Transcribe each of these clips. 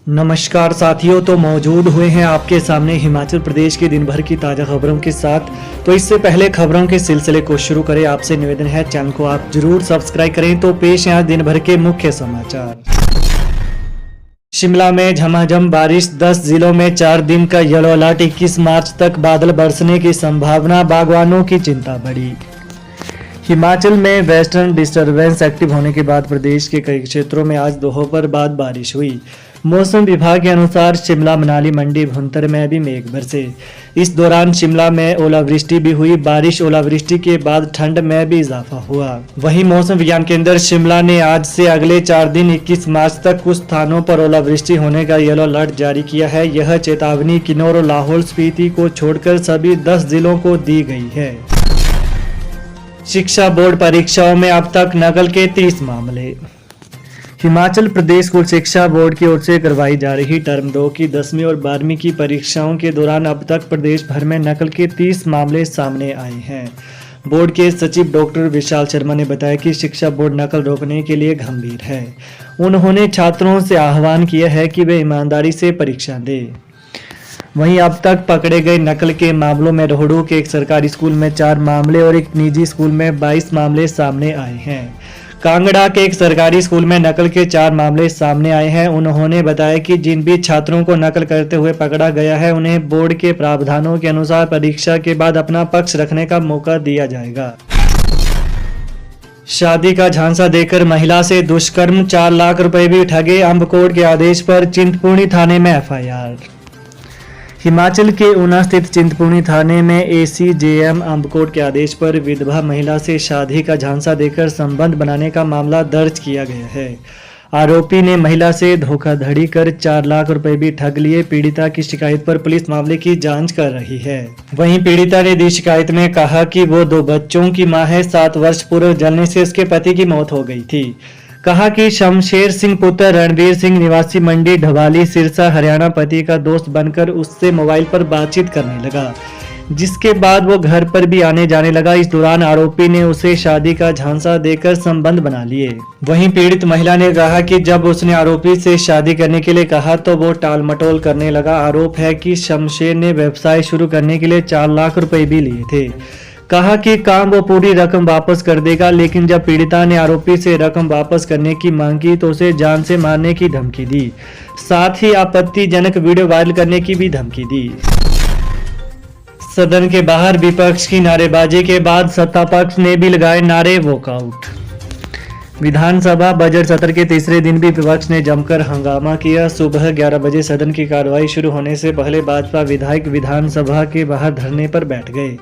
नमस्कार साथियों, तो मौजूद हुए हैं आपके सामने हिमाचल प्रदेश के दिन भर की ताज़ा खबरों के साथ। तो इससे पहले खबरों के सिलसिले को शुरू करें, आपसे निवेदन है चैनल को आप जरूर सब्सक्राइब करें। तो पेश है आज दिन भर के मुख्य समाचार। शिमला में झमाझम बारिश, 10 जिलों में 4 दिन का येलो अलर्ट, 21 मार्च तक बादल बरसने की संभावना, बागवानों की चिंता बढ़ी। हिमाचल में वेस्टर्न डिस्टर्बेंस एक्टिव होने के बाद प्रदेश के कई क्षेत्रों में आज दोपहर बाद बारिश हुई। मौसम विभाग के अनुसार शिमला, मनाली, मंडी, भुंतर में भी मेघ बरसे। इस दौरान शिमला में ओलावृष्टि भी हुई। बारिश, ओलावृष्टि के बाद ठंड में भी इजाफा हुआ। वहीं मौसम विज्ञान केंद्र शिमला ने आज से अगले 4 दिन 21 मार्च तक कुछ स्थानों पर ओलावृष्टि होने का येलो अलर्ट जारी किया है। यह चेतावनी किन्नौर और लाहौल स्पीति को छोड़कर सभी 10 जिलों को दी गई है। शिक्षा बोर्ड परीक्षाओं में अब तक नकल के 30 मामले। हिमाचल प्रदेश स्कूल शिक्षा बोर्ड की ओर से करवाई जा रही टर्म 2 की 10वीं और 12वीं की परीक्षाओं के दौरान अब तक प्रदेश भर में नकल के 30 मामले सामने आए हैं। बोर्ड के सचिव डॉक्टर विशाल शर्मा ने बताया कि शिक्षा बोर्ड नकल रोकने के लिए गंभीर है। उन्होंने छात्रों से आह्वान किया है कि वे ईमानदारी से परीक्षा दें। वहीं अब तक पकड़े गए नकल के मामलों में रोहडू के एक सरकारी स्कूल में 4 मामले और एक निजी स्कूल में 22 मामले सामने आए हैं। कांगड़ा के एक सरकारी स्कूल में नकल के 4 मामले सामने आए हैं। उन्होंने बताया कि जिन भी छात्रों को नकल करते हुए पकड़ा गया है, उन्हें बोर्ड के प्रावधानों के अनुसार परीक्षा के बाद अपना पक्ष रखने का मौका दिया जाएगा। शादी का झांसा देकर महिला से दुष्कर्म, 4 लाख रुपए भी ठगे, अंब कोर्ट के आदेश पर चिंतपूर्णी थाने में एफआईआर। हिमाचल के ऊना स्थित चिंतपूर्णी थाने में एसीजेएम अंबकोट के आदेश पर विधवा महिला से शादी का झांसा देकर संबंध बनाने का मामला दर्ज किया गया है। आरोपी ने महिला से धोखाधड़ी कर 4 लाख रुपए भी ठग लिए। पीड़िता की शिकायत पर पुलिस मामले की जांच कर रही है। वहीं पीड़िता ने दी शिकायत में कहा कि वो 2 बच्चों की मां है। 7 वर्ष पूर्व जलने से उसके पति की मौत हो गई थी। कहा कि शमशेर सिंह पुत्र रणवीर सिंह निवासी मंडी ढवाली सिरसा हरियाणा पति का दोस्त बनकर उससे मोबाइल पर बातचीत करने लगा, जिसके बाद वो घर पर भी आने जाने लगा। इस दौरान आरोपी ने उसे शादी का झांसा देकर संबंध बना लिए। वहीं पीड़ित महिला ने कहा कि जब उसने आरोपी से शादी करने के लिए कहा तो वो टाल मटोल करने लगा। आरोप है कि शमशेर ने व्यवसाय शुरू करने के लिए 4 लाख रुपए भी लिए थे। कहा कि काम वो पूरी रकम वापस कर देगा, लेकिन जब पीड़िता ने आरोपी से रकम वापस करने की मांग की तो उसे जान से मारने की धमकी दी। साथ ही आपत्तिजनक वीडियो वायरल करने की भी धमकी दी। सदन के बाहर विपक्ष की नारेबाजी के बाद सत्ता पक्ष ने भी लगाए नारे, वॉकआउट। विधानसभा बजट सत्र के तीसरे दिन भी विपक्ष ने जमकर हंगामा किया। सुबह 11 बजे सदन की कार्रवाई शुरू होने से पहले भाजपा विधायक विधानसभा के बाहर धरने पर बैठ गए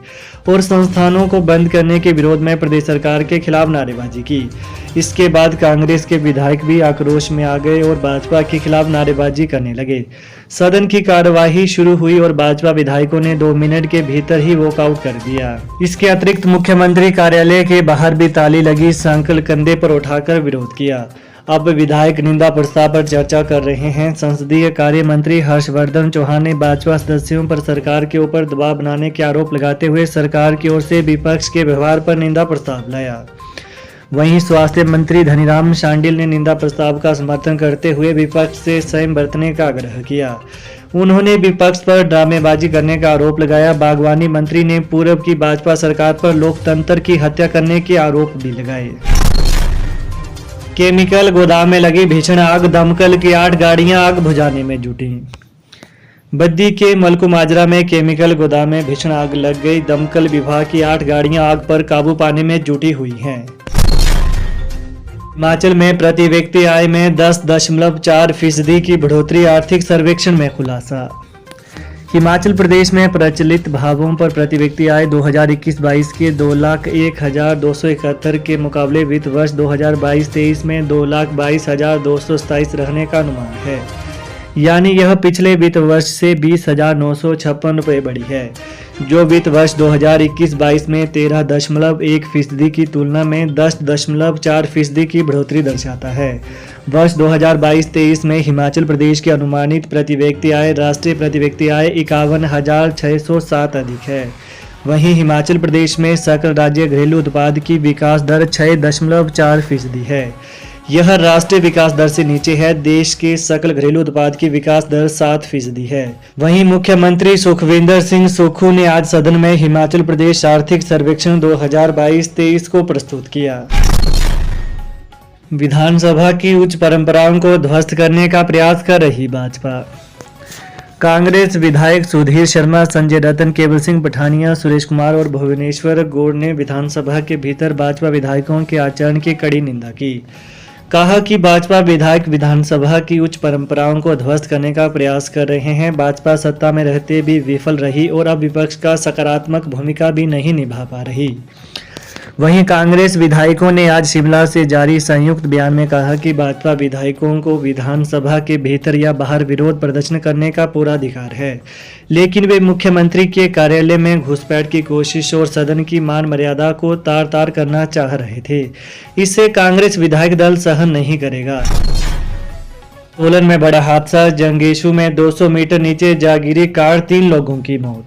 और संस्थानों को बंद करने के विरोध में प्रदेश सरकार के खिलाफ नारेबाजी की। इसके बाद कांग्रेस के विधायक भी आक्रोश में आ गए और भाजपा के खिलाफ नारेबाजी करने लगे। सदन की कार्यवाही शुरू हुई और भाजपा विधायकों ने 2 मिनट के भीतर ही वॉकआउट कर दिया। इसके अतिरिक्त मुख्यमंत्री कार्यालय के बाहर भी ताली लगी, संकल कंधे पर उठाकर विरोध किया। अब विधायक निंदा प्रस्ताव पर चर्चा कर रहे हैं। संसदीय कार्य मंत्री हर्षवर्धन चौहान ने भाजपा सदस्यों पर सरकार के ऊपर दबाव बनाने के आरोप लगाते हुए सरकार की ओर से विपक्ष के व्यवहार पर निंदा प्रस्ताव लाया। वहीं स्वास्थ्य मंत्री धनीराम शांडिल ने निंदा प्रस्ताव का समर्थन करते हुए विपक्ष से संयम बरतने का आग्रह किया। उन्होंने विपक्ष पर ड्रामेबाजी करने का आरोप लगाया। बागवानी मंत्री ने पूर्व की भाजपा सरकार पर लोकतंत्र की हत्या करने के आरोप भी लगाए। केमिकल गोदाम में लगी भीषण आग, दमकल की 8 गाड़ियां आग बुझाने में जुटी। बद्दी के मलकू माजरा में केमिकल गोदाम में भीषण आग लग गई। दमकल विभाग की 8 गाड़ियां आग पर काबू पाने में जुटी हुई हैं। हिमाचल में प्रति व्यक्ति आय में 10.4% की बढ़ोतरी, आर्थिक सर्वेक्षण में खुलासा। हिमाचल प्रदेश में प्रचलित भावों पर प्रति व्यक्ति आय 2021-22 के 2,01,271 के मुकाबले वित्त वर्ष 2022-23 में 2,22,227 रहने का अनुमान है। यानी यह पिछले वित्त वर्ष से 20,956 रुपये बढ़ी है, जो वित्त वर्ष 2021-22 में 13.1% की तुलना में 10.4% की बढ़ोतरी दर्शाता है। वर्ष 2022-23 में हिमाचल प्रदेश की अनुमानित प्रति व्यक्ति आय राष्ट्रीय प्रति व्यक्ति आय 51,607 अधिक है। वहीं हिमाचल प्रदेश में सकल राज्य घरेलू उत्पाद की विकास दर 6.4% है। यह राष्ट्रीय विकास दर से नीचे है। देश के सकल घरेलू उत्पाद की विकास दर 7% है। वहीं मुख्यमंत्री सुखविंदर सिंह सुक्खू ने आज सदन में हिमाचल प्रदेश आर्थिक सर्वेक्षण 2022-23 को प्रस्तुत किया। विधानसभा की उच्च परंपराओं को ध्वस्त करने का प्रयास कर रही भाजपा। कांग्रेस विधायक सुधीर शर्मा, संजय रतन, केवल सिंह पठानिया, सुरेश कुमार और भुवनेश्वर गौड़ ने विधानसभा के भीतर भाजपा विधायकों के आचरण की कड़ी निंदा की। कहा कि भाजपा विधायक विधानसभा की उच्च परंपराओं को ध्वस्त करने का प्रयास कर रहे हैं। भाजपा सत्ता में रहते भी विफल रही और अब विपक्ष का सकारात्मक भूमिका भी नहीं निभा पा रही। वहीं कांग्रेस विधायकों ने आज शिमला से जारी संयुक्त बयान में कहा कि भाजपा विधायकों को विधानसभा के भीतर या बाहर विरोध प्रदर्शन करने का पूरा अधिकार है, लेकिन वे मुख्यमंत्री के कार्यालय में घुसपैठ की कोशिश और सदन की मान मर्यादा को तार तार करना चाह रहे थे। इससे कांग्रेस विधायक दल सहन नहीं करेगा। सोलन में बड़ा हादसा, जंगेशु में 200 मीटर नीचे जा गिरी कार, 3 लोगों की मौत।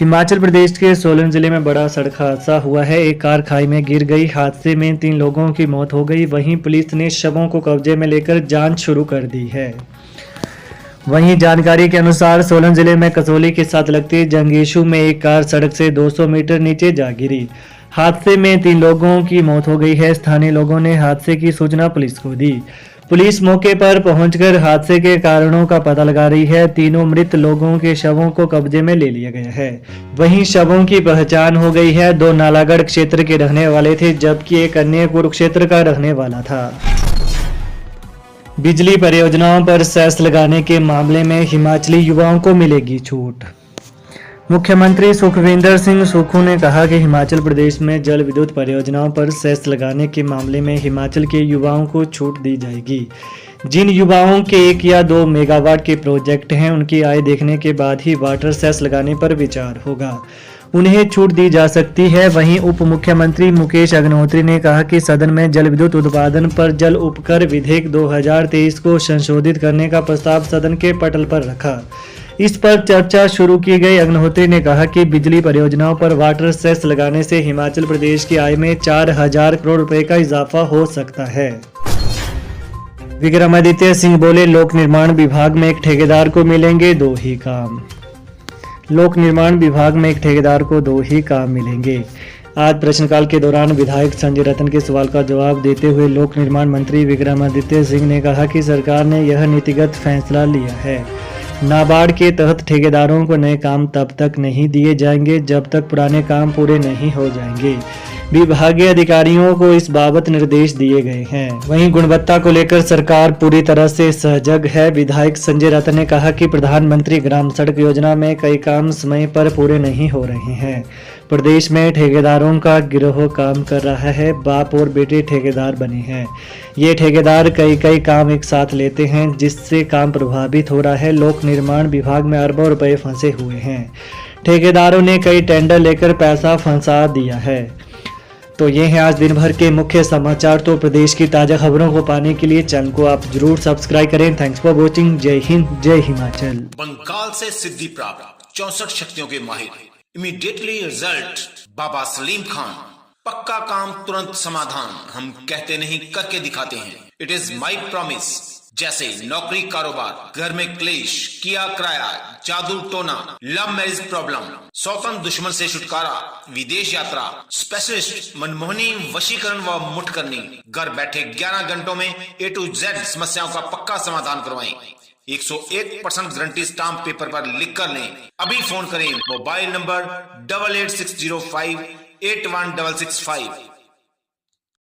हिमाचल प्रदेश के सोलन जिले में बड़ा सड़क हादसा हुआ है। एक कार खाई में गिर गई। हादसे में 3 लोगों की मौत हो गई। वहीं पुलिस ने शवों को कब्जे में लेकर जांच शुरू कर दी है। वहीं जानकारी के अनुसार सोलन जिले में कसौली के साथ लगते जंगेशु में एक कार सड़क से 200 मीटर नीचे जा गिरी। हादसे में 3 लोगों की मौत हो गई है। स्थानीय लोगों ने हादसे की सूचना पुलिस को दी। पुलिस मौके पर पहुंचकर हादसे के कारणों का पता लगा रही है। तीनों मृत लोगों के शवों को कब्जे में ले लिया गया है। वहीं शवों की पहचान हो गई है। 2 नालागढ़ क्षेत्र के रहने वाले थे, जबकि एक अन्य कुरुक्षेत्र का रहने वाला था। बिजली परियोजनाओं पर सेस लगाने के मामले में हिमाचली युवाओं को मिलेगी छूट। मुख्यमंत्री सुखविंदर सिंह सुक्खू ने कहा कि हिमाचल प्रदेश में जल विद्युत परियोजनाओं पर सेस लगाने के मामले में हिमाचल के युवाओं को छूट दी जाएगी। जिन युवाओं के 1 या 2 मेगावाट के प्रोजेक्ट हैं, उनकी आय देखने के बाद ही वाटर सेस लगाने पर विचार होगा। उन्हें छूट दी जा सकती है। वहीं उप मुख्यमंत्री मुकेश अग्निहोत्री ने कहा कि सदन में जल विद्युत उत्पादन पर जल उपकर विधेयक 2023 को संशोधित करने का प्रस्ताव सदन के पटल पर रखा। इस पर चर्चा शुरू की गई। अग्निहोत्री ने कहा कि बिजली परियोजनाओं पर वाटर सेस लगाने से हिमाचल प्रदेश की आय में 4000 करोड़ रुपए का इजाफा हो सकता है। विक्रमादित्य सिंह बोले, लोक निर्माण विभाग में एक ठेकेदार को मिलेंगे 2 ही काम। लोक निर्माण विभाग में एक ठेकेदार को 2 ही काम मिलेंगे। आज प्रश्नकाल के दौरान विधायक संजय रतन के सवाल का जवाब देते हुए लोक निर्माण मंत्री विक्रमादित्य सिंह ने कहा कि सरकार ने यह नीतिगत फैसला लिया है। नाबार्ड के तहत ठेकेदारों को नए काम तब तक नहीं दिए जाएंगे जब तक पुराने काम पूरे नहीं हो जाएंगे। विभागीय अधिकारियों को इस बाबत निर्देश दिए गए हैं। वहीं गुणवत्ता को लेकर सरकार पूरी तरह से सजग है। विधायक संजय रतन ने कहा कि प्रधानमंत्री ग्राम सड़क योजना में कई काम समय पर पूरे नहीं हो रहे हैं। प्रदेश में ठेकेदारों का गिरोह काम कर रहा है। बाप और बेटे ठेकेदार बने हैं। ये ठेकेदार कई काम एक साथ लेते हैं, जिससे काम प्रभावित हो रहा है। लोक निर्माण विभाग में अरबों रुपए फंसे हुए हैं। ठेकेदारों ने कई टेंडर लेकर पैसा फंसा दिया है। तो ये हैं आज दिन भर के मुख्य समाचार। तो प्रदेश की ताज़ा खबरों को पाने के लिए चैनल को आप जरूर सब्सक्राइब करें। Thanks for watching. जय हिंद, जय हिमाचल। बंगाल से सिद्धि प्राप्त 64 शक्तियों के माहिर, इमीडिएटली रिजल्ट, बाबा सलीम खान। पक्का काम, तुरंत समाधान। हम कहते नहीं, करके दिखाते हैं। It is my promise. जैसे नौकरी, कारोबार, घर में क्लेश, किया किराया, जादू टोना, लव मैरिज प्रॉब्लम, सौतन दुश्मन से छुटकारा, विदेश यात्रा, स्पेशलिस्ट मनमोहनी, वशीकरण व मुठ करनी। घर बैठे 11 घंटों में A to Z समस्याओं का पक्का समाधान करवाएं। 101% गारंटी स्टाम्प पेपर पर लिख कर लें। अभी फोन करें। Mobile number 8860581665।